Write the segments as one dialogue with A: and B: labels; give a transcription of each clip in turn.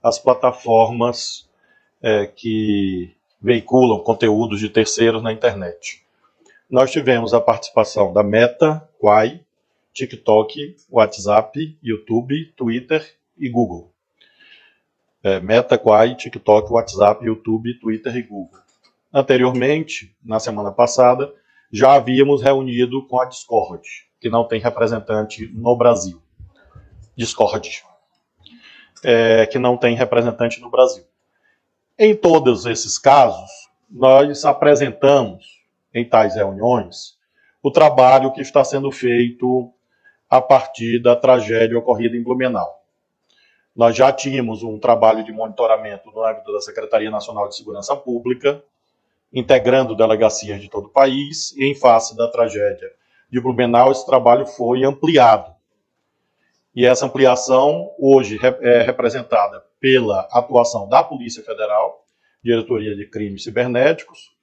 A: as plataformas que veiculam conteúdos de terceiros na internet. Nós tivemos a participação da Meta, Quai, TikTok, WhatsApp, YouTube, Twitter e Google. Meta, Quai, TikTok, WhatsApp, YouTube, Twitter e Google. Anteriormente, na semana passada, já havíamos reunido com a Discord, que não tem representante no Brasil. Discord, que não tem representante no Brasil. Em todos esses casos, nós apresentamos, em tais reuniões, o trabalho que está sendo feito a partir da tragédia ocorrida em Blumenau. Nós já tínhamos um trabalho de monitoramento no âmbito da Secretaria Nacional de Segurança Pública, integrando delegacias de todo o país, e em face da tragédia de Blumenau, esse trabalho foi ampliado. E essa ampliação hoje é representada pela atuação da Polícia Federal, Diretoria de Crimes Cibernéticos,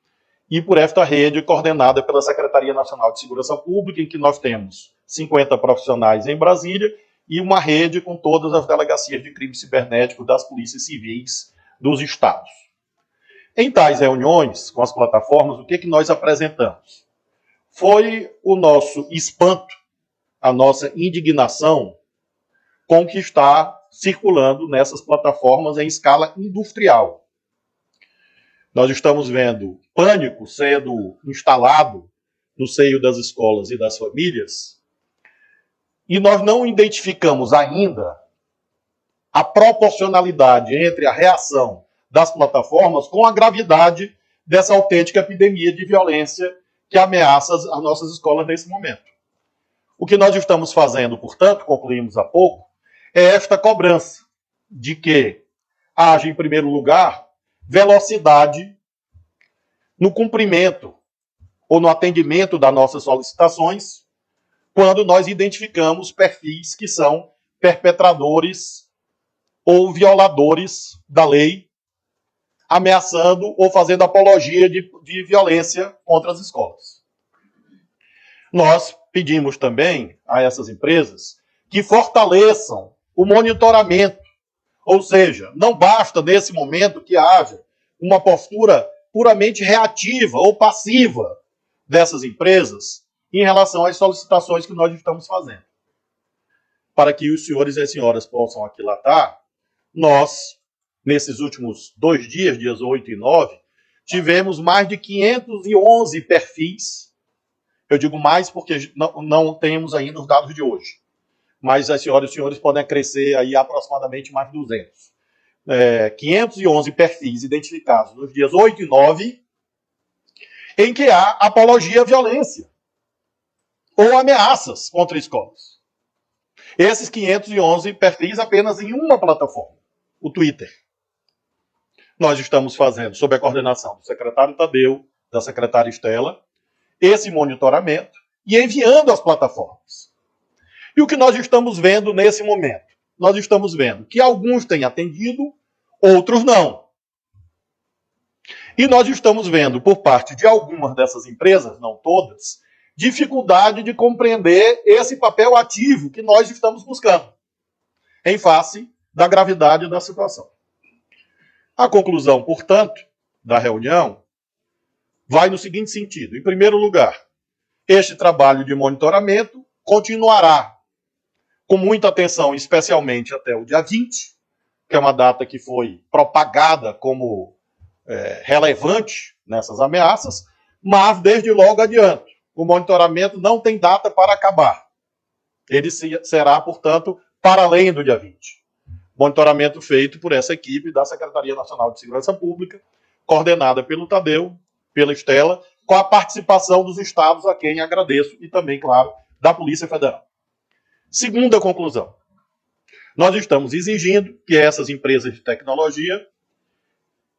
A: e por esta rede coordenada pela Secretaria Nacional de Segurança Pública, em que nós temos 50 profissionais em Brasília e uma rede com todas as delegacias de crimes cibernéticos das polícias civis dos estados. Em tais reuniões com as plataformas, o que nós apresentamos? Foi o nosso espanto, a nossa indignação com o que está circulando nessas plataformas em escala industrial. Nós estamos vendo pânico sendo instalado no seio das escolas e das famílias, e nós não identificamos ainda a proporcionalidade entre a reação das plataformas com a gravidade dessa autêntica epidemia de violência que ameaça as nossas escolas nesse momento. O que nós estamos fazendo, portanto, concluímos há pouco, é esta cobrança de que haja, em primeiro lugar, velocidade no cumprimento ou no atendimento das nossas solicitações, quando nós identificamos perfis que são perpetradores ou violadores da lei, ameaçando ou fazendo apologia de violência contra as escolas. Nós pedimos também a essas empresas que fortaleçam o monitoramento, ou seja, não basta nesse momento que haja uma postura puramente reativa ou passiva dessas empresas em relação às solicitações que nós estamos fazendo. Para que os senhores e as senhoras possam aquilatar, nós, nesses últimos 2 dias, dias 8 e 9, tivemos mais de 511 perfis. Eu digo mais porque não temos ainda os dados de hoje. Mas as senhoras e os senhores podem crescer aí aproximadamente mais de 200. 511 perfis identificados nos dias 8 e 9, em que há apologia à violência ou ameaças contra escolas. Esses 511 perfis apenas em uma plataforma, o Twitter. Nós estamos fazendo, sob a coordenação do secretário Tadeu, da secretária Estela, esse monitoramento e enviando às plataformas. E o que nós estamos vendo nesse momento? Nós estamos vendo que alguns têm atendido, outros não. E nós estamos vendo, por parte de algumas dessas empresas, não todas, dificuldade de compreender esse papel ativo que nós estamos buscando, em face da gravidade da situação. A conclusão, portanto, da reunião vai no seguinte sentido. Em primeiro lugar, este trabalho de monitoramento continuará com muita atenção, especialmente até o dia 20, que é uma data que foi propagada como relevante nessas ameaças, mas desde logo adiante, o monitoramento não tem data para acabar. Ele será, portanto, para além do dia 20. Monitoramento feito por essa equipe da Secretaria Nacional de Segurança Pública, coordenada pelo Tadeu, pela Estela, com a participação dos estados, a quem agradeço, e também, claro, da Polícia Federal. Segunda conclusão. Nós estamos exigindo que essas empresas de tecnologia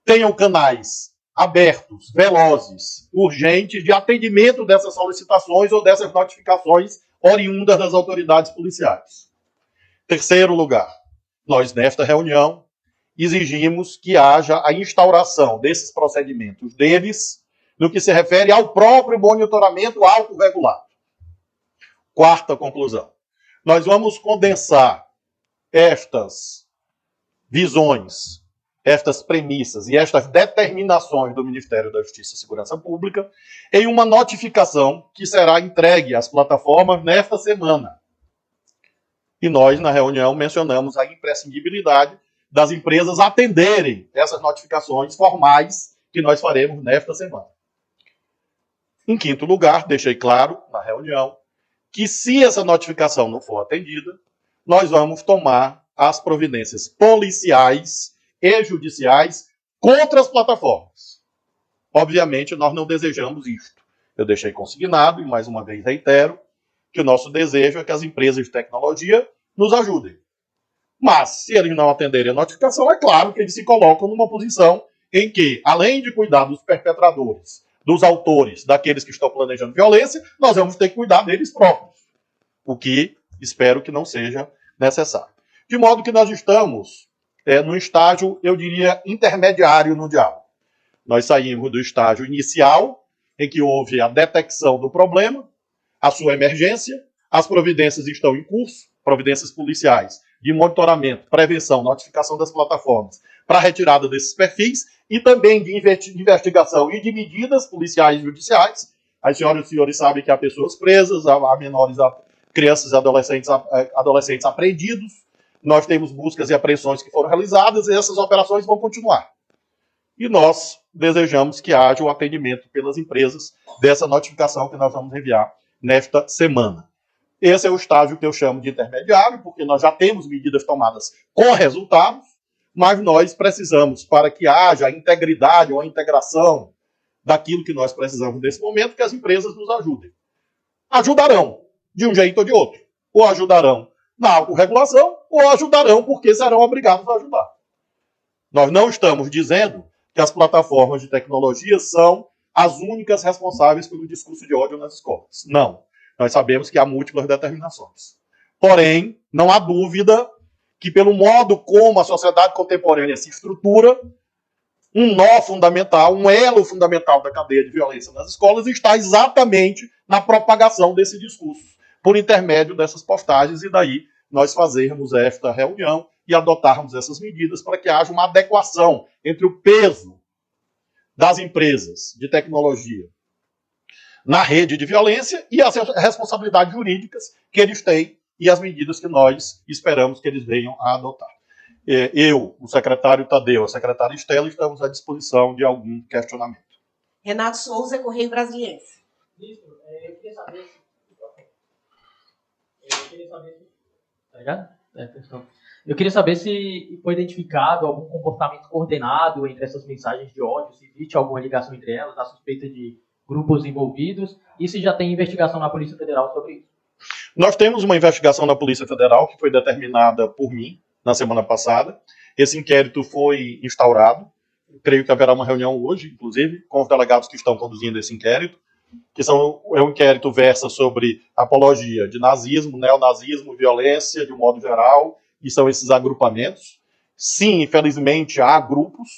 A: tenham canais abertos, velozes, urgentes, de atendimento dessas solicitações ou dessas notificações oriundas das autoridades policiais. Terceiro lugar, nós, nesta reunião, exigimos que haja a instauração desses procedimentos deles no que se refere ao próprio monitoramento autorregulado. Quarta conclusão. Nós vamos condensar estas visões, estas premissas e estas determinações do Ministério da Justiça e Segurança Pública em uma notificação que será entregue às plataformas nesta semana. E nós, na reunião, mencionamos a imprescindibilidade das empresas atenderem essas notificações formais que nós faremos nesta semana. Em quinto lugar, deixei claro na reunião que se essa notificação não for atendida, nós vamos tomar as providências policiais e judiciais contra as plataformas. Obviamente, nós não desejamos isto. Eu deixei consignado, e mais uma vez reitero, que o nosso desejo é que as empresas de tecnologia nos ajudem. Mas, se eles não atenderem a notificação, é claro que eles se colocam numa posição em que, além de cuidar dos perpetradores, dos autores, daqueles que estão planejando violência, nós vamos ter que cuidar deles próprios. O que espero que não seja necessário. De modo que nós estamos no estágio, eu diria, intermediário no diálogo. Nós saímos do estágio inicial, em que houve a detecção do problema, a sua emergência, as providências estão em curso, providências policiais, de monitoramento, prevenção, notificação das plataformas, para a retirada desses perfis, e também de investigação e de medidas policiais e judiciais. As senhoras e senhores sabem que há pessoas presas, há menores, crianças e adolescentes apreendidos. Nós temos buscas e apreensões que foram realizadas e essas operações vão continuar. E nós desejamos que haja o atendimento pelas empresas dessa notificação que nós vamos enviar nesta semana. Esse é o estágio que eu chamo de intermediário, porque nós já temos medidas tomadas com resultados, mas nós precisamos, para que haja a integridade ou a integração daquilo que nós precisamos nesse momento, que as empresas nos ajudem. Ajudarão, de um jeito ou de outro. Ou ajudarão na autorregulação, ou ajudarão porque serão obrigados a ajudar. Nós não estamos dizendo que as plataformas de tecnologia são as únicas responsáveis pelo discurso de ódio nas escolas. Não. Nós sabemos que há múltiplas determinações. Porém, não há dúvida que, pelo modo como a sociedade contemporânea se estrutura, um nó fundamental, um elo fundamental da cadeia de violência nas escolas está exatamente na propagação desse discurso, por intermédio dessas postagens, e daí nós fazermos esta reunião e adotarmos essas medidas para que haja uma adequação entre o peso das empresas de tecnologia na rede de violência e as responsabilidades jurídicas que eles têm e as medidas que nós esperamos que eles venham a adotar. Eu, o secretário Tadeu, a secretária Estela, estamos à disposição de algum questionamento.
B: Renato Souza, Correio Brasiliense.
C: Ministro, eu queria saber se... Eu queria saber se foi identificado algum comportamento coordenado entre essas mensagens de ódio, se existe alguma ligação entre elas, a suspeita de grupos envolvidos, e se já tem investigação na Polícia Federal sobre isso.
A: Nós temos uma investigação na Polícia Federal que foi determinada por mim na semana passada. Esse inquérito foi instaurado. Creio que haverá uma reunião hoje, inclusive, com os delegados que estão conduzindo esse inquérito, que é um inquérito versa sobre apologia de nazismo, neonazismo, violência de um modo geral, e são esses agrupamentos. Sim, infelizmente, há grupos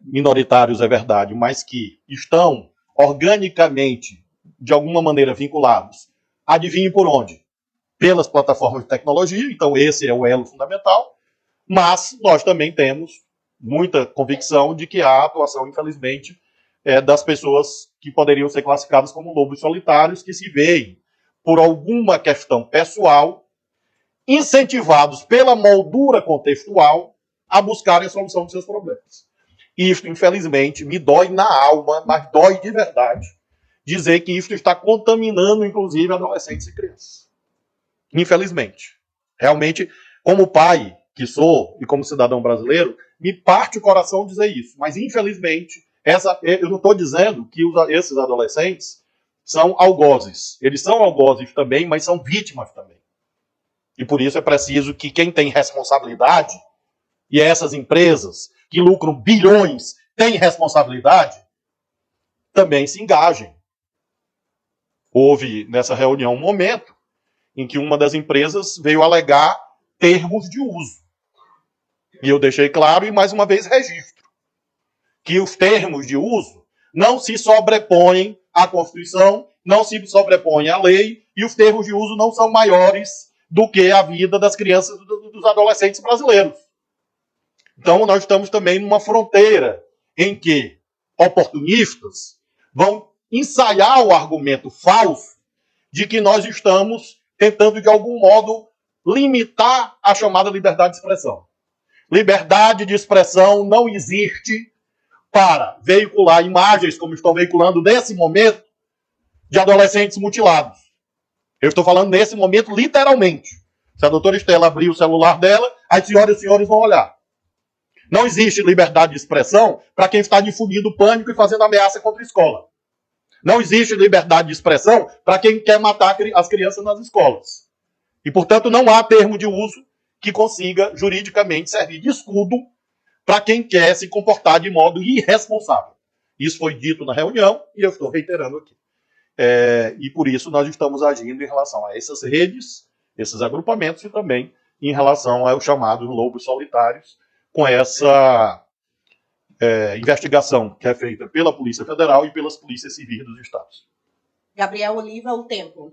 A: minoritários, é verdade, mas que estão organicamente, de alguma maneira, vinculados. Adivinhe por onde? Pelas plataformas de tecnologia, então esse é o elo fundamental, mas nós também temos muita convicção de que há atuação, infelizmente, das pessoas que poderiam ser classificadas como lobos solitários, que se veem, por alguma questão pessoal, incentivados pela moldura contextual a buscarem a solução dos seus problemas. Isto, infelizmente, me dói na alma, mas dói de verdade, dizer que isto está contaminando, inclusive, adolescentes e crianças. Infelizmente. Realmente, como pai que sou, e como cidadão brasileiro, me parte o coração dizer isso. Mas, infelizmente, eu não estou dizendo que esses adolescentes são algozes. Eles são algozes também, mas são vítimas também. E por isso é preciso que quem tem responsabilidade, e essas empresas que lucram bilhões têm responsabilidade, também se engajem. Houve nessa reunião um momento em que uma das empresas veio alegar termos de uso. E eu deixei claro, e mais uma vez registro, que os termos de uso não se sobrepõem à Constituição, não se sobrepõem à lei, e os termos de uso não são maiores do que a vida das crianças e dos adolescentes brasileiros. Então, nós estamos também numa fronteira em que oportunistas vão ensaiar o argumento falso de que nós estamos tentando, de algum modo, limitar a chamada liberdade de expressão. Liberdade de expressão não existe para veicular imagens, como estão veiculando nesse momento, de adolescentes mutilados. Eu estou falando nesse momento, literalmente. Se a doutora Estela abrir o celular dela, as senhoras e senhores vão olhar. Não existe liberdade de expressão para quem está difundindo pânico e fazendo ameaça contra a escola. Não existe liberdade de expressão para quem quer matar as crianças nas escolas. E, portanto, não há termo de uso que consiga juridicamente servir de escudo para quem quer se comportar de modo irresponsável. Isso foi dito na reunião e eu estou reiterando aqui. E por isso nós estamos agindo em relação a essas redes, esses agrupamentos e também em relação aos chamados lobos solitários, com essa investigação que é feita pela Polícia Federal e pelas polícias civis dos estados.
B: Gabriel Oliva, o tempo.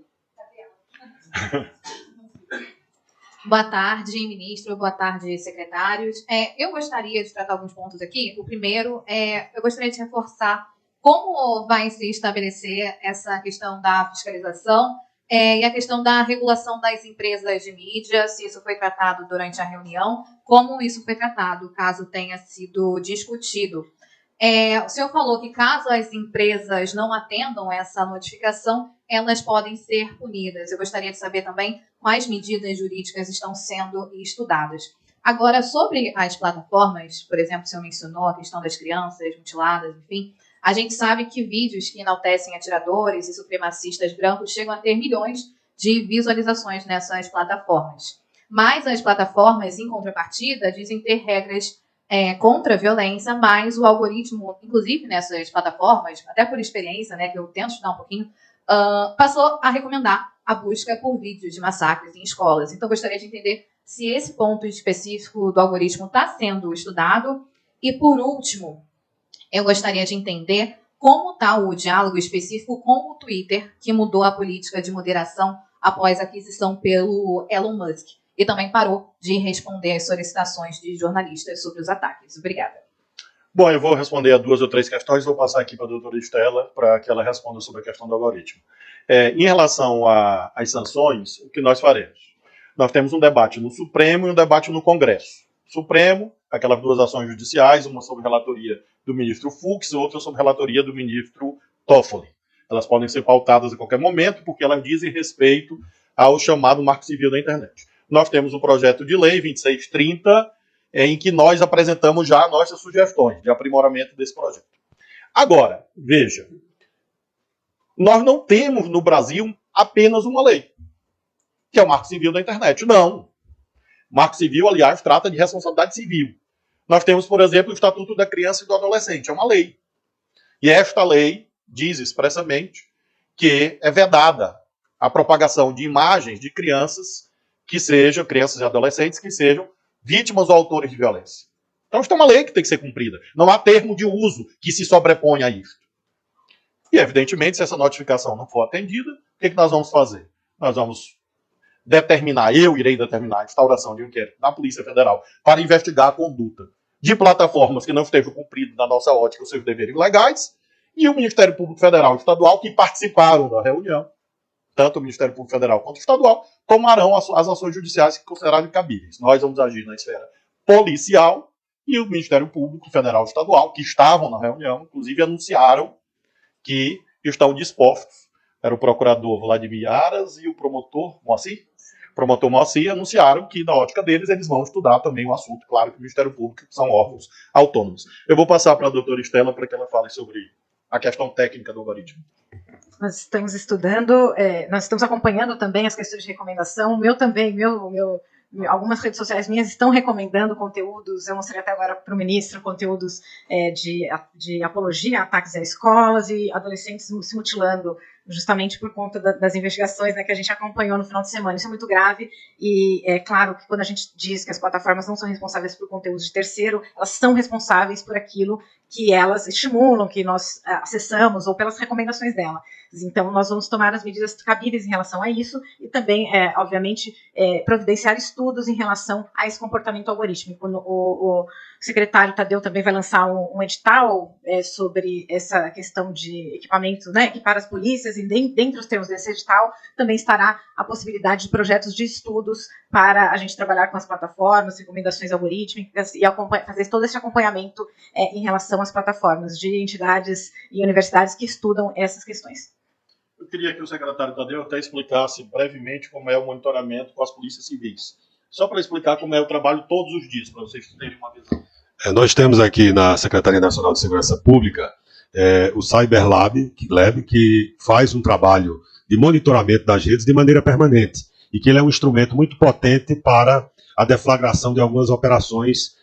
D: Boa tarde, ministro. Boa tarde, secretários. Eu gostaria de tratar alguns pontos aqui. O primeiro, eu gostaria de reforçar como vai se estabelecer essa questão da fiscalização e a questão da regulação das empresas de mídia, se isso foi tratado durante a reunião, como isso foi tratado, caso tenha sido discutido. O senhor falou que caso as empresas não atendam essa notificação, elas podem ser punidas. Eu gostaria de saber também quais medidas jurídicas estão sendo estudadas. Agora, sobre as plataformas, por exemplo, o senhor mencionou a questão das crianças mutiladas, enfim, a gente sabe que vídeos que enaltecem atiradores e supremacistas brancos chegam a ter milhões de visualizações nessas plataformas. Mas as plataformas, em contrapartida, dizem ter regras contra a violência, mas o algoritmo, inclusive nessas plataformas, até por experiência, né, que eu tento estudar um pouquinho, passou a recomendar a busca por vídeos de massacres em escolas. Então, gostaria de entender se esse ponto específico do algoritmo está sendo estudado. E, por último, eu gostaria de entender como está o diálogo específico com o Twitter, que mudou a política de moderação após a aquisição pelo Elon Musk, e também parou de responder às solicitações de jornalistas sobre os ataques. Obrigada.
A: Bom, eu vou responder a 2 ou 3 questões, vou passar aqui para a doutora Estela para que ela responda sobre a questão do algoritmo. Em relação às sanções, o que nós faremos? Nós temos um debate no Supremo e um debate no Congresso. Supremo, aquelas 2 ações judiciais, uma sob relatoria do ministro Fux e outra sob relatoria do ministro Toffoli. Elas podem ser pautadas a qualquer momento, porque elas dizem respeito ao chamado Marco Civil da Internet. Nós temos um projeto de lei 2630, em que nós apresentamos já nossas sugestões de aprimoramento desse projeto. Agora, veja, nós não temos no Brasil apenas uma lei, que é o Marco Civil da Internet. Não. Marco Civil, aliás, trata de responsabilidade civil. Nós temos, por exemplo, o Estatuto da Criança e do Adolescente, é uma lei. E esta lei diz expressamente que é vedada a propagação de imagens de crianças crianças e adolescentes que sejam vítimas ou autores de violência. Então, isto é uma lei que tem que ser cumprida. Não há termo de uso que se sobrepõe a isso. E, evidentemente, se essa notificação não for atendida, o que nós vamos fazer? Nós vamos irei determinar a instauração de um inquérito na Polícia Federal para investigar a conduta de plataformas que não estejam cumprindo, na nossa ótica, os seus deveres legais, e o Ministério Público Federal e Estadual, que participaram da reunião, tanto o Ministério Público Federal quanto o Estadual, tomarão as ações judiciais que considerarem cabíveis. Nós vamos agir na esfera policial e o Ministério Público Federal e Estadual, que estavam na reunião, inclusive anunciaram que estão dispostos. Era o procurador Vladimir Aras e o promotor Moacir. O promotor Moacir anunciaram que, na ótica deles, eles vão estudar também o assunto. Claro que o Ministério Público são órgãos autônomos. Eu vou passar para a doutora Estela para que ela fale sobre a questão técnica do algoritmo.
E: Nós estamos estudando, nós estamos acompanhando também as questões de recomendação. Algumas redes sociais minhas estão recomendando conteúdos, eu mostrei até agora para o ministro, conteúdos de apologia a ataques a escolas e adolescentes se mutilando, justamente por conta das investigações, né, que a gente acompanhou no final de semana. Isso é muito grave e é claro que quando a gente diz que as plataformas não são responsáveis por conteúdos de terceiro, elas são responsáveis por aquilo que elas estimulam, que nós acessamos, ou pelas recomendações dela. Então, nós vamos tomar as medidas cabíveis em relação a isso e também, obviamente, providenciar estudos em relação a esse comportamento algorítmico. O secretário Tadeu também vai lançar um edital sobre essa questão de equipamento, né, equipar as polícias, e dentre os termos desse edital também estará a possibilidade de projetos de estudos para a gente trabalhar com as plataformas, recomendações algorítmicas e fazer todo esse acompanhamento em relação às plataformas de entidades e universidades que estudam essas questões.
A: Eu queria que o secretário Tadeu até explicasse brevemente como é o monitoramento com as polícias civis. Só para explicar como é o trabalho todos os dias, para vocês terem uma visão.
F: Nós temos aqui na Secretaria Nacional de Segurança Pública o Cyber Lab, que faz um trabalho de monitoramento das redes de maneira permanente e que ele é um instrumento muito potente para a deflagração de algumas operações,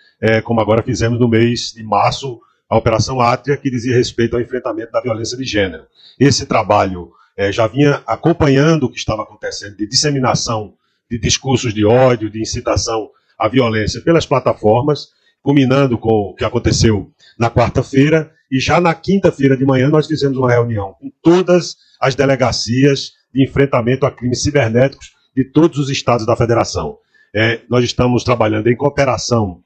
F: como agora fizemos no mês de março, a Operação Átria, que dizia respeito ao enfrentamento da violência de gênero. Esse trabalho já vinha acompanhando o que estava acontecendo de disseminação de discursos de ódio, de incitação à violência pelas plataformas, culminando com o que aconteceu na quarta-feira, e já na quinta-feira de manhã nós fizemos uma reunião com todas as delegacias de enfrentamento a crimes cibernéticos de todos os estados da federação. Nós estamos trabalhando em cooperação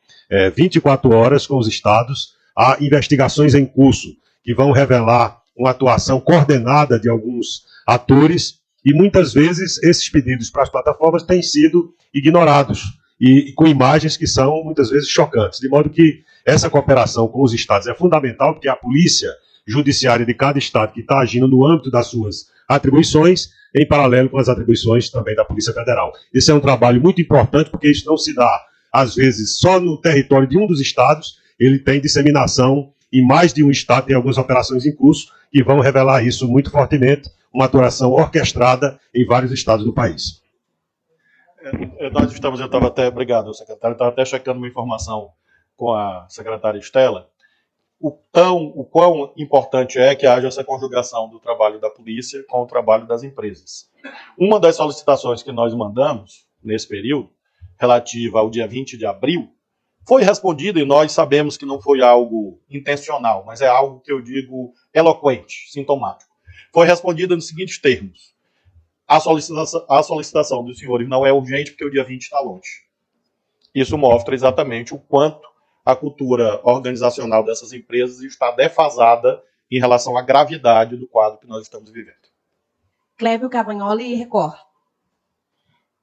F: 24 horas com os estados. Há investigações em curso que vão revelar uma atuação coordenada de alguns atores, e muitas vezes esses pedidos para as plataformas têm sido ignorados, e com imagens que são muitas vezes chocantes, de modo que essa cooperação com os estados é fundamental, porque a polícia judiciária de cada estado que está agindo no âmbito das suas atribuições, em paralelo com as atribuições também da Polícia Federal. Esse é um trabalho muito importante, porque isso não se dá, às vezes, só no território de um dos estados, ele tem disseminação em mais de um estado, tem algumas operações em curso, que vão revelar isso muito fortemente, uma atuação orquestrada em vários estados do país.
A: Nós estamos, obrigado, secretário, eu estava até checando uma informação com a secretária Estela, o quão importante é que haja essa conjugação do trabalho da polícia com o trabalho das empresas. Uma das solicitações que nós mandamos nesse período, relativa ao dia 20 de abril, foi respondida, e nós sabemos que não foi algo intencional, mas é algo que eu digo eloquente, sintomático. Foi respondida nos seguintes termos: a solicitação dos senhores não é urgente porque o dia 20 está longe. Isso mostra exatamente o quanto a cultura organizacional dessas empresas está defasada em relação à gravidade do quadro que nós estamos vivendo.
B: Clébio Cavagnoli, Record.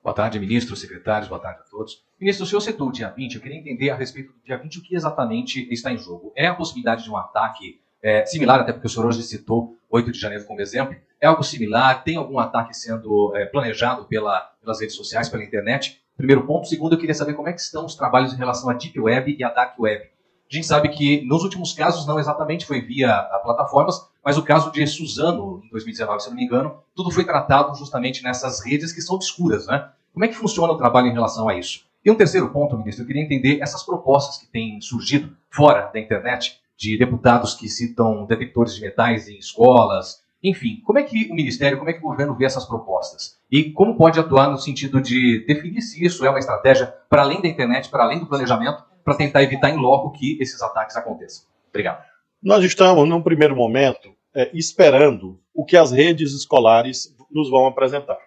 G: Boa tarde, ministro, secretários, boa tarde a todos. Ministro, o senhor citou o dia 20, eu queria entender a respeito do dia 20 o que exatamente está em jogo. É a possibilidade de um ataque similar, até porque o senhor hoje citou 8 de janeiro como exemplo, é algo similar? Tem algum ataque sendo planejado pelas redes sociais, pela internet? Primeiro ponto. Segundo, eu queria saber como é que estão os trabalhos em relação à Deep Web e à Dark Web. A gente sabe que nos últimos casos não exatamente foi via plataformas, mas o caso de Suzano, em 2019, se eu não me engano, tudo foi tratado justamente nessas redes que são obscuras, né? Como é que funciona o trabalho em relação a isso? E um terceiro ponto, ministro, eu queria entender essas propostas que têm surgido fora da internet, de deputados que citam detectores de metais em escolas, enfim, como é que o Ministério, como é que o governo vê essas propostas? E como pode atuar no sentido de definir se isso é uma estratégia para além da internet, para além do planejamento, para tentar evitar em loco que esses ataques aconteçam? Obrigado.
A: Nós estamos, num primeiro momento, esperando o que as redes escolares nos vão apresentar.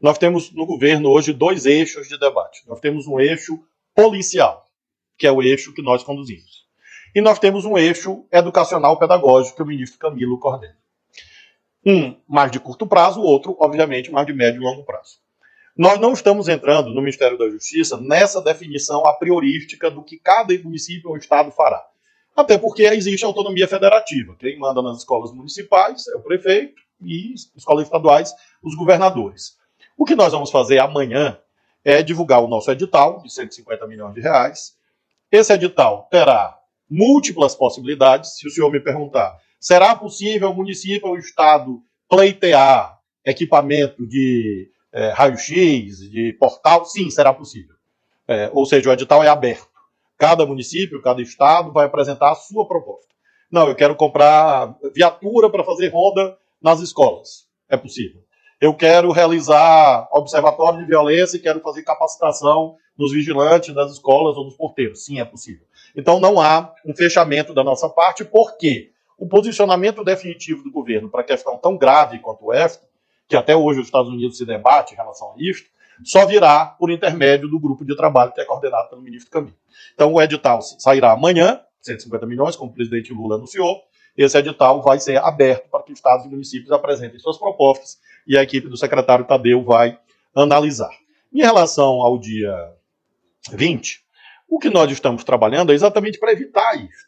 A: Nós temos no governo hoje 2 eixos de debate. Nós temos um eixo policial, que é o eixo que nós conduzimos. E nós temos um eixo educacional-pedagógico, que o ministro Camilo coordena. Um mais de curto prazo, o outro, obviamente, mais de médio e longo prazo. Nós não estamos entrando no Ministério da Justiça nessa definição a priorística do que cada município ou estado fará. Até porque existe autonomia federativa. Quem manda nas escolas municipais é o prefeito e escolas estaduais, os governadores. O que nós vamos fazer amanhã é divulgar o nosso edital de 150 milhões de reais. Esse edital terá múltiplas possibilidades. Se o senhor me perguntar, será possível o município ou o estado pleitear equipamento de raio-x, de portal? Sim, será possível. Ou seja, o edital é aberto. Cada município, cada estado vai apresentar a sua proposta. Não, eu quero comprar viatura para fazer ronda nas escolas. É possível. Eu quero realizar observatório de violência e quero fazer capacitação nos vigilantes das escolas ou dos porteiros. Sim, é possível. Então não há um fechamento da nossa parte, porque o posicionamento definitivo do governo para a questão tão grave quanto o EFTA, que até hoje os Estados Unidos se debate em relação a isso, só virá por intermédio do grupo de trabalho que é coordenado pelo ministro Camilo. Então, o edital sairá amanhã, 150 milhões, como o presidente Lula anunciou. Esse edital vai ser aberto para que estados e municípios apresentem suas propostas e a equipe do secretário Tadeu vai analisar. Em relação ao dia 20, o que nós estamos trabalhando é exatamente para evitar isso.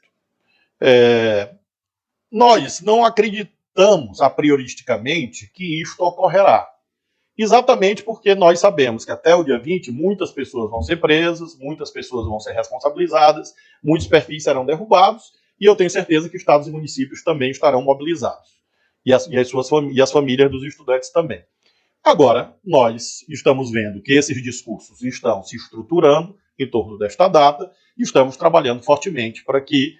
A: Nós não acreditamos a prioristicamente que isto ocorrerá. Exatamente porque nós sabemos que até o dia 20 muitas pessoas vão ser presas, muitas pessoas vão ser responsabilizadas, muitos perfis serão derrubados e eu tenho certeza que estados e municípios também estarão mobilizados. E as famílias dos estudantes também. Agora, nós estamos vendo que esses discursos estão se estruturando em torno desta data e estamos trabalhando fortemente para que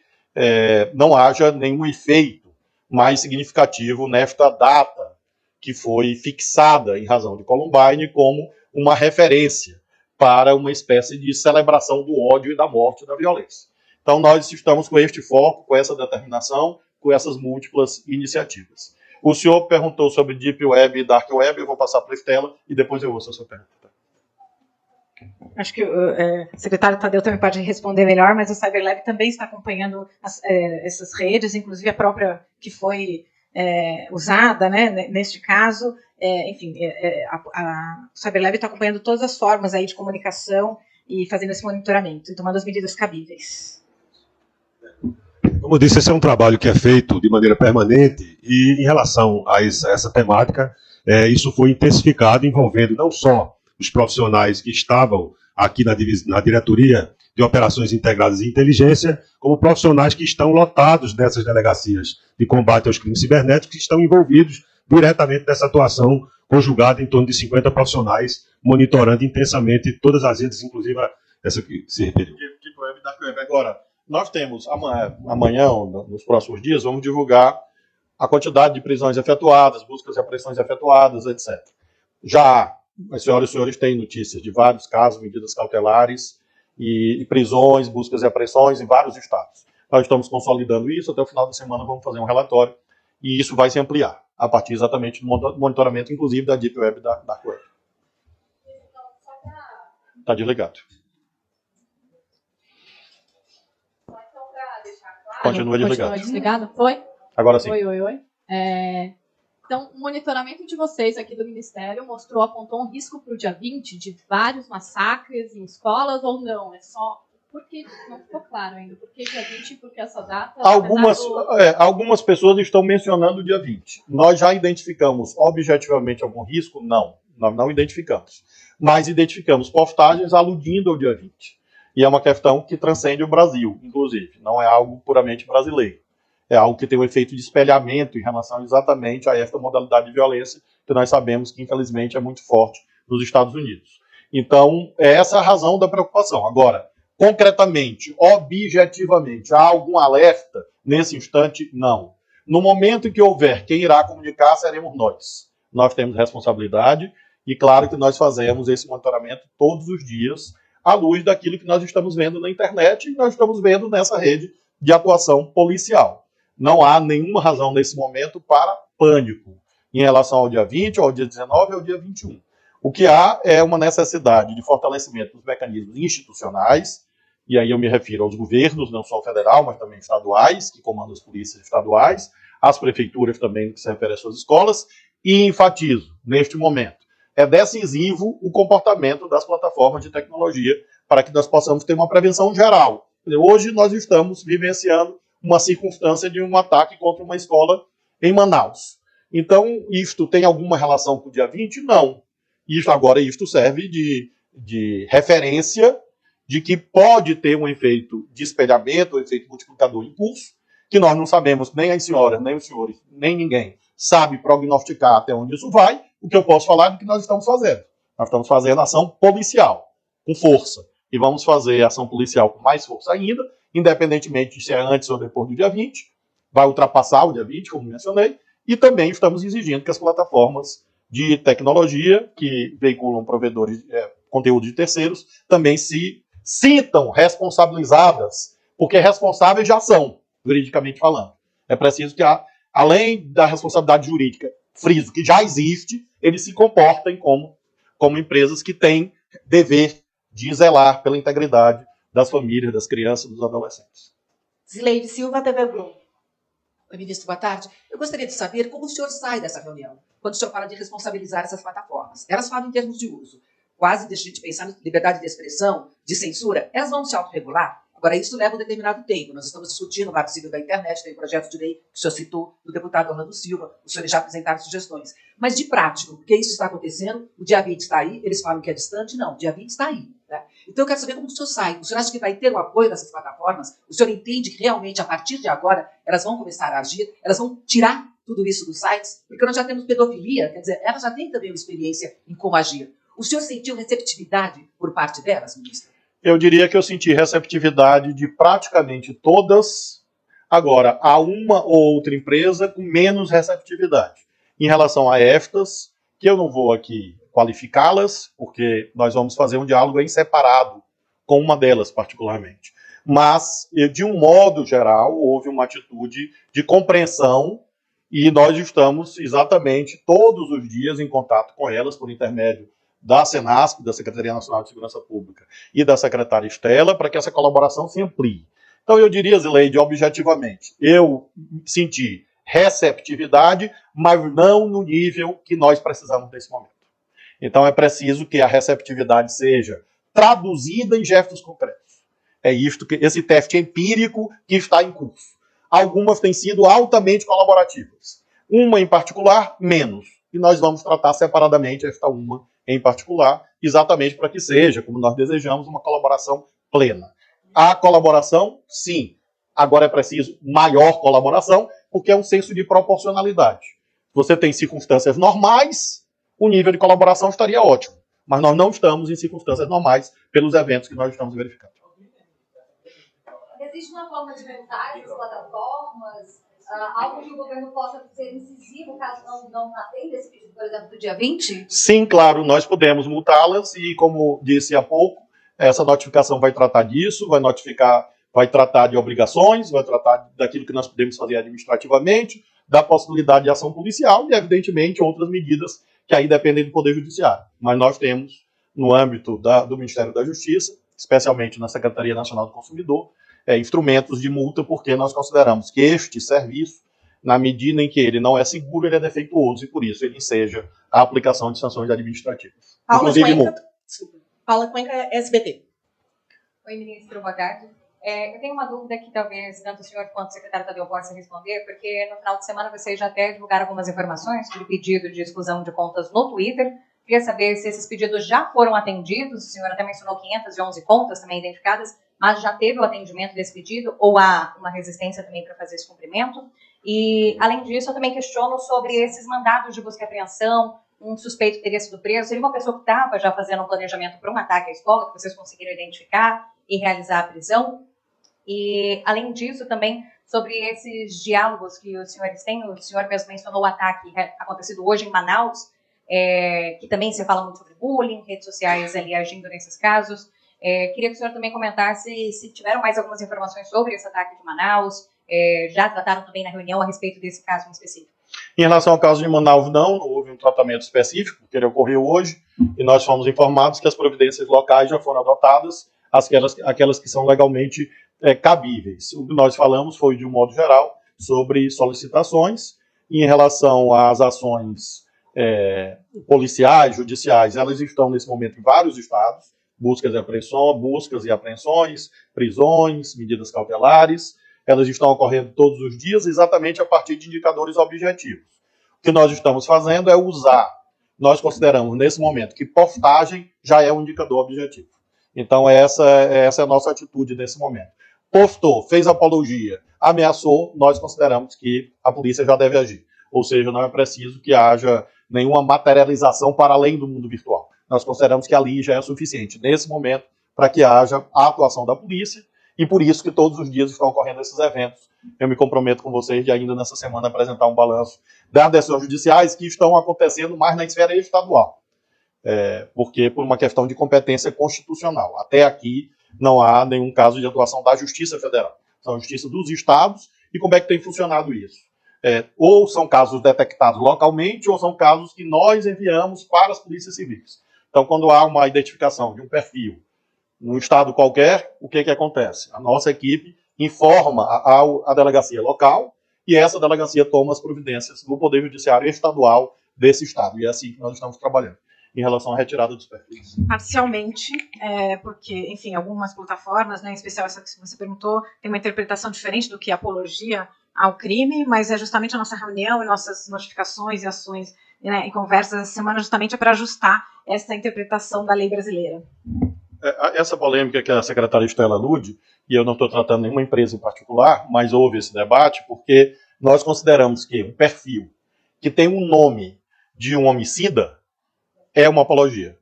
A: não haja nenhum efeito mais significativo nesta data que foi fixada em razão de Columbine como uma referência para uma espécie de celebração do ódio e da morte e da violência. Então, nós estamos com este foco, com essa determinação, com essas múltiplas iniciativas. O senhor perguntou sobre Deep Web e Dark Web, eu vou passar para a Estela e depois eu ouço a sua pergunta.
E: Acho que o secretário Tadeu também pode responder melhor, mas o CyberLab também está acompanhando essas redes, inclusive a própria que foi usada, né, neste caso. O CyberLab está acompanhando todas as formas aí de comunicação e fazendo esse monitoramento e tomando as medidas cabíveis.
F: Como eu disse, esse é um trabalho que é feito de maneira permanente e, em relação a essa temática, isso foi intensificado, envolvendo não só os profissionais que estavam aqui na diretoria de operações integradas e inteligência, como profissionais que estão lotados nessas delegacias de combate aos crimes cibernéticos, que estão envolvidos diretamente nessa atuação conjugada em torno de 50 profissionais, monitorando intensamente todas as redes, inclusive essa que se referiu.
A: Tipo Web, Dark Web. Agora, nós temos amanhã, nos próximos dias, vamos divulgar a quantidade de prisões efetuadas, buscas e apreensões efetuadas, etc. Já as senhoras e senhores têm notícias de vários casos, medidas cautelares e prisões, buscas e apreensões em vários estados. Nós estamos consolidando isso, até o final da semana vamos fazer um relatório e isso vai se ampliar, a partir exatamente do monitoramento, inclusive, da Deep Web e da Dark Web. Está desligado. Continua desligado.
H: Continua desligado? Foi?
A: Agora sim.
H: Oi. Então, o monitoramento de vocês aqui do Ministério apontou um risco para o dia 20 de vários massacres em escolas ou não? É só... Porque não ficou claro ainda. Por que dia 20 e por que essa data?
A: Algumas pessoas estão mencionando o dia 20. Nós já identificamos objetivamente algum risco? Não. Nós não identificamos. Mas identificamos postagens aludindo ao dia 20. E é uma questão que transcende o Brasil, inclusive. Não é algo puramente brasileiro. É algo que tem um efeito de espelhamento em relação exatamente a esta modalidade de violência que nós sabemos que, infelizmente, é muito forte nos Estados Unidos. Então, é essa a razão da preocupação. Agora, concretamente, objetivamente, há algum alerta nesse instante? Não. No momento em que houver quem irá comunicar, seremos nós. Nós temos responsabilidade e, claro, que nós fazemos esse monitoramento todos os dias à luz daquilo que nós estamos vendo na internet e nós estamos vendo nessa rede de atuação policial. Não há nenhuma razão nesse momento para pânico em relação ao dia 20, ao dia 19 e ao dia 21. O que há é uma necessidade de fortalecimento dos mecanismos institucionais, e aí eu me refiro aos governos, não só federal, mas também estaduais, que comandam as polícias estaduais, às prefeituras também, que se refere às suas escolas, e enfatizo, neste momento, é decisivo o comportamento das plataformas de tecnologia para que nós possamos ter uma prevenção geral. Hoje nós estamos vivenciando uma circunstância de um ataque contra uma escola em Manaus. Então, isto tem alguma relação com o dia 20? Não. Isto serve de referência de que pode ter um efeito de espelhamento, um efeito multiplicador em curso, que nós não sabemos, nem as senhoras, nem os senhores, nem ninguém sabe prognosticar até onde isso vai. O que eu posso falar é do que nós estamos fazendo. Nós estamos fazendo ação policial, com força. E vamos fazer ação policial com mais força ainda, independentemente de se é antes ou depois do dia 20, vai ultrapassar o dia 20, como mencionei, e também estamos exigindo que as plataformas de tecnologia, que veiculam provedores de conteúdo de terceiros, também se sintam responsabilizadas, porque responsáveis já são, juridicamente falando. É preciso que, além da responsabilidade jurídica, friso, que já existe, eles se comportem como empresas que têm dever de zelar pela integridade das famílias, das crianças e dos adolescentes.
B: Zileide Silva, TV Globo.
I: Oi, ministro, boa tarde. Eu gostaria de saber como o senhor sai dessa reunião, quando o senhor fala de responsabilizar essas plataformas. Elas falam em termos de uso. Quase deixa a gente pensar em liberdade de expressão, de censura. Elas vão se autorregular? Agora, isso leva um determinado tempo. Nós estamos discutindo o Marco Civil da Internet, tem um projeto de lei que o senhor citou, do deputado Orlando Silva, os senhores já apresentaram sugestões. Mas de prático, porque isso está acontecendo, o dia 20 está aí, eles falam que é distante, não, o dia 20 está aí. Né? Então eu quero saber como o senhor sai. O senhor acha que vai ter o apoio dessas plataformas? O senhor entende que realmente, a partir de agora, elas vão começar a agir, elas vão tirar tudo isso dos sites? Porque nós já temos pedofilia, quer dizer, elas já têm também uma experiência em como agir. O senhor sentiu receptividade por parte delas, ministro?
A: Eu diria que eu senti receptividade de praticamente todas. Agora, há uma ou outra empresa com menos receptividade. Em relação a estas, que eu não vou aqui qualificá-las, porque nós vamos fazer um diálogo em separado com uma delas, particularmente. Mas, de um modo geral, houve uma atitude de compreensão e nós estamos exatamente todos os dias em contato com elas por intermédio da Senasp, da Secretaria Nacional de Segurança Pública e da secretária Estela, para que essa colaboração se amplie. Então, eu diria, Zileide, objetivamente, eu senti receptividade, mas não no nível que nós precisamos nesse momento. Então, é preciso que a receptividade seja traduzida em gestos concretos. É isto que esse teste empírico que está em curso. Algumas têm sido altamente colaborativas. Uma, em particular, menos. E nós vamos tratar separadamente esta uma em particular, exatamente para que seja, como nós desejamos, uma colaboração plena. A colaboração, sim. Agora é preciso maior colaboração, porque é um senso de proporcionalidade. Você tem circunstâncias normais, o nível de colaboração estaria ótimo. Mas nós não estamos em circunstâncias normais pelos eventos que nós estamos verificando.
J: Existe uma forma de multar essas plataformas? Algo que o governo possa ser incisivo caso não atenda esse pedido, por exemplo, do dia 20?
A: Sim, claro, nós podemos multá-las e, como disse há pouco, essa notificação vai tratar disso, vai tratar de obrigações, vai tratar daquilo que nós podemos fazer administrativamente, da possibilidade de ação policial e, evidentemente, outras medidas que aí dependem do Poder Judiciário. Mas nós temos, no âmbito do Ministério da Justiça, especialmente na Secretaria Nacional do Consumidor, instrumentos de multa, porque nós consideramos que este serviço, na medida em que ele não é seguro, ele é defeituoso e, por isso, ele enseja a aplicação de sanções administrativas. Inclusive multa.
B: Paula Cuenca, SBT.
J: Oi, ministro, boa tarde. Eu tenho uma dúvida que talvez tanto o senhor quanto o secretário Tadeu possa responder, porque no final de semana vocês já até divulgaram algumas informações sobre pedido de exclusão de contas no Twitter. Queria saber se esses pedidos já foram atendidos. O senhor até mencionou 511 contas também identificadas, mas já teve o atendimento desse pedido ou há uma resistência também para fazer esse cumprimento? E, além disso, eu também questiono sobre esses mandados de busca e apreensão. Um suspeito teria sido preso. Seria uma pessoa que estava já fazendo um planejamento para um ataque à escola, que vocês conseguiram identificar e realizar a prisão? E, além disso, também sobre esses diálogos que os senhores têm. O senhor mesmo mencionou o ataque acontecido hoje em Manaus, que também se fala muito sobre bullying, redes sociais ali agindo nesses casos. Queria que o senhor também comentasse se tiveram mais algumas informações sobre esse ataque de Manaus, já trataram também na reunião a respeito desse caso em específico.
A: Em relação ao caso de Manaus, não houve um tratamento específico, porque ele ocorreu hoje, e nós fomos informados que as providências locais já foram adotadas, aquelas que são legalmente cabíveis. O que nós falamos foi, de um modo geral, sobre solicitações, e em relação às ações policiais, judiciais, elas estão nesse momento em vários estados, buscas e apreensões, prisões, medidas cautelares, elas estão ocorrendo todos os dias exatamente a partir de indicadores objetivos. O que nós estamos fazendo é nós consideramos nesse momento que postagem já é um indicador objetivo. Então essa é a nossa atitude nesse momento. Postou, fez apologia, ameaçou, nós consideramos que a polícia já deve agir. Ou seja, não é preciso que haja nenhuma materialização para além do mundo virtual. Nós consideramos que ali já é suficiente, nesse momento, para que haja a atuação da polícia, e por isso que todos os dias estão ocorrendo esses eventos. Eu me comprometo com vocês de ainda nessa semana apresentar um balanço das decisões judiciais que estão acontecendo mais na esfera estadual, porque por uma questão de competência constitucional. Até aqui não há nenhum caso de atuação da Justiça Federal. São a Justiça dos Estados E como é que tem funcionado isso? Ou são casos detectados localmente, ou são casos que nós enviamos para as polícias civis. Então, quando há uma identificação de um perfil num estado qualquer, o que acontece? A nossa equipe informa a delegacia local e essa delegacia toma as providências no Poder Judiciário Estadual desse estado. E é assim que nós estamos trabalhando em relação à retirada dos perfis.
E: Parcialmente, porque, enfim, algumas plataformas, né, em especial essa que você perguntou, tem uma interpretação diferente do que apologia ao crime, mas é justamente a nossa reunião e nossas notificações e ações, né, e conversas essa semana justamente é para ajustar essa interpretação da lei brasileira.
A: Essa polêmica que a secretária Estela alude, e eu não estou tratando nenhuma empresa em particular, mas houve esse debate porque nós consideramos que um perfil que tem um nome de um homicida é uma apologia.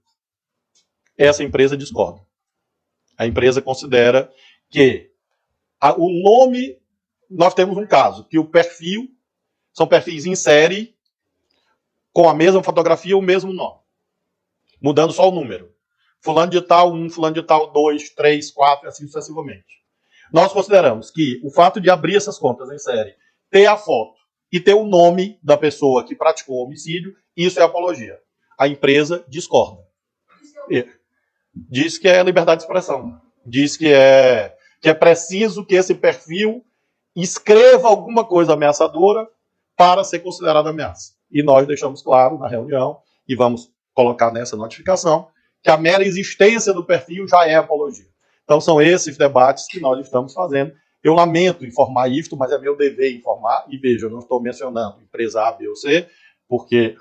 A: Essa empresa discorda. A empresa considera que o nome... Nós temos um caso, que o perfil são perfis em série com a mesma fotografia, o mesmo nome. Mudando só o número. Fulano de tal 1, fulano de tal 2, 3, 4, assim sucessivamente. Nós consideramos que o fato de abrir essas contas em série, ter a foto e ter o nome da pessoa que praticou o homicídio, isso é apologia. A empresa discorda. Diz que é liberdade de expressão. Diz que é preciso que esse perfil escreva alguma coisa ameaçadora para ser considerada ameaça. E nós deixamos claro na reunião, e vamos colocar nessa notificação, que a mera existência do perfil já é apologia. Então são esses debates que nós estamos fazendo. Eu lamento informar isto, mas é meu dever informar. E veja, eu não estou mencionando empresa A, B ou C, porque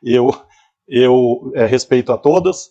A: eu respeito a todas,